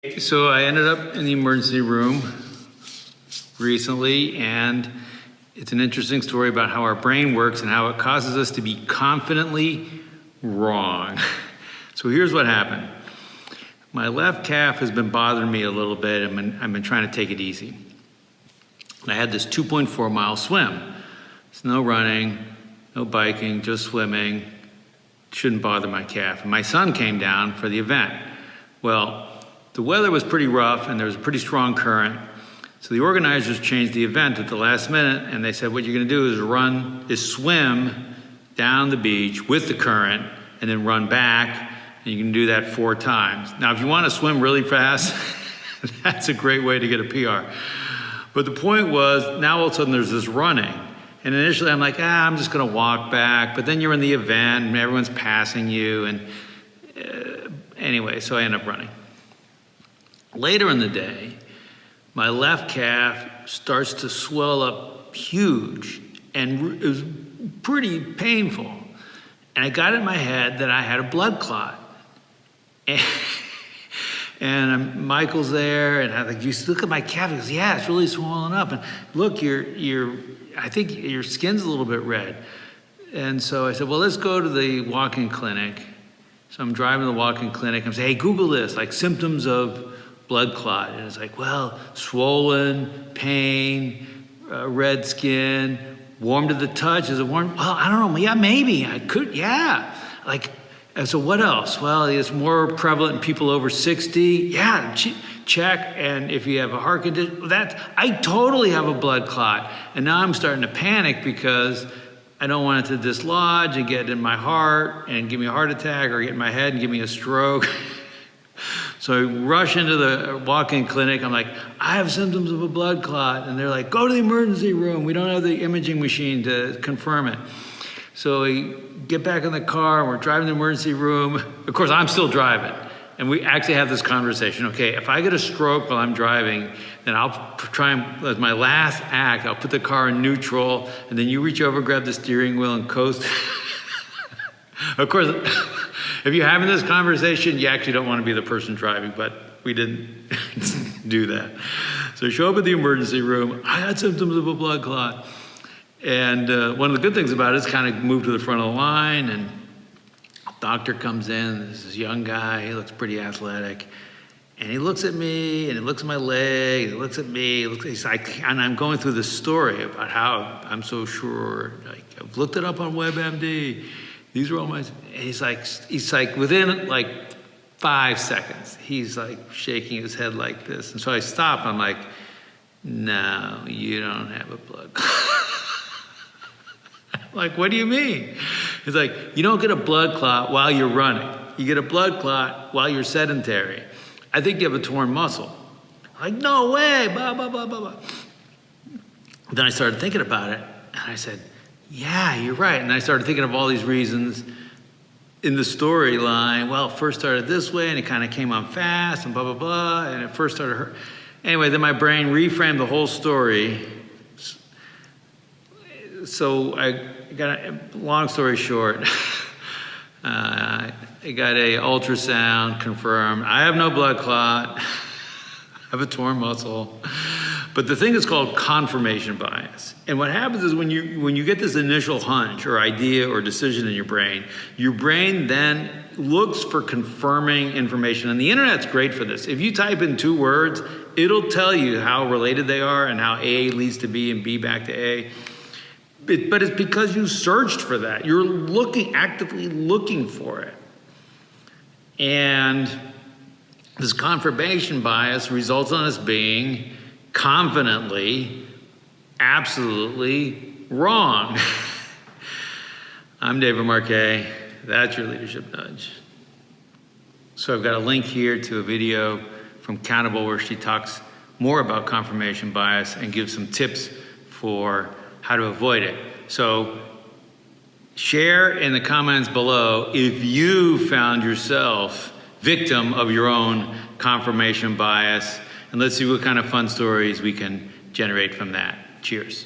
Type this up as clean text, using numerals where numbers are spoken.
So I ended up in the emergency room recently, and it's an interesting story about how our brain works and how it causes us to be confidently wrong. So here's what happened. My left calf has been bothering me a little bit. I've been trying to take it easy. I had this 2.4 mile swim. It's no running, no biking, just swimming. Shouldn't bother my calf. And my son came down for the event. Well, the weather was pretty rough and there was a pretty strong current. So the organizers changed the event at the last minute, and they said, what you're gonna do is swim down the beach with the current and then run back, and you can do that 4 times. Now, if you wanna swim really fast, that's a great way to get a PR. But the point was, now all of a sudden there's this running. And initially I'm like, I'm just gonna walk back, but then you're in the event and everyone's passing you, and anyway, so I end up running. Later in the day, my left calf starts to swell up huge, and it was pretty painful. And I got in my head that I had a blood clot. And Michael's there, and I'm like, you look at my calf. He goes, yeah, it's really swollen up. And look, I think your skin's a little bit red. And so I said, well, let's go to the walk-in clinic. So I'm driving to the walk-in clinic. I'm saying, hey, Google this, like symptoms of blood clot. And it's like, well, swollen, pain, red skin, warm to the touch. Is it warm? Well, I don't know. Yeah, maybe. I could, yeah. And so what else? Well, it's more prevalent in people over 60. Yeah, check. And if you have a heart condition, I totally have a blood clot. And now I'm starting to panic because I don't want it to dislodge and get in my heart and give me a heart attack, or get in my head and give me a stroke. So I rush into the walk-in clinic. I'm like, I have symptoms of a blood clot. And they're like, go to the emergency room. We don't have the imaging machine to confirm it. So we get back in the car, and we're driving to the emergency room. Of course, I'm still driving. And we actually have this conversation. Okay, if I get a stroke while I'm driving, then I'll try and, as my last act, I'll put the car in neutral, and then you reach over, grab the steering wheel, and coast. Of course, if you're having this conversation, you actually don't want to be the person driving, but we didn't do that. So I show up at the emergency room. I had symptoms of a blood clot. And one of the good things about it is kind of moved to the front of the line, and a doctor comes in. There's this young guy. He looks pretty athletic. And he looks at me, and he looks at my leg, he looks at me, he's like, and I'm going through this story about how I'm so sure. Like, I've looked it up on WebMD. These are all my, and he's like within like 5 seconds, he's like shaking his head like this. And so I stop, I'm like, no, you don't have a blood clot. I'm like, what do you mean? He's like, you don't get a blood clot while you're running. You get a blood clot while you're sedentary. I think you have a torn muscle. I'm like, no way, blah, blah, blah, blah, blah. Then I started thinking about it, and I said, yeah, you're right. And I started thinking of all these reasons in the storyline. Well, it first started this way, and it kind of came on fast, and blah, blah, blah, and it first started hurt. Anyway, then my brain reframed the whole story. So I got long story short, I got a ultrasound confirmed. I have no blood clot. I have a torn muscle. But the thing is called confirmation bias. And what happens is when you get this initial hunch or idea or decision in your brain then looks for confirming information. And the internet's great for this. If you type in 2 words, it'll tell you how related they are and how A leads to B and B back to A. But it's because you searched for that. You're actively looking for it. And this confirmation bias results in us being confidently, absolutely wrong. I'm David Marquet. That's your leadership nudge. So I've got a link here to a video from Countable where she talks more about confirmation bias and gives some tips for how to avoid it. So share in the comments below if you found yourself victim of your own confirmation bias, and let's see what kind of fun stories we can generate from that. Cheers.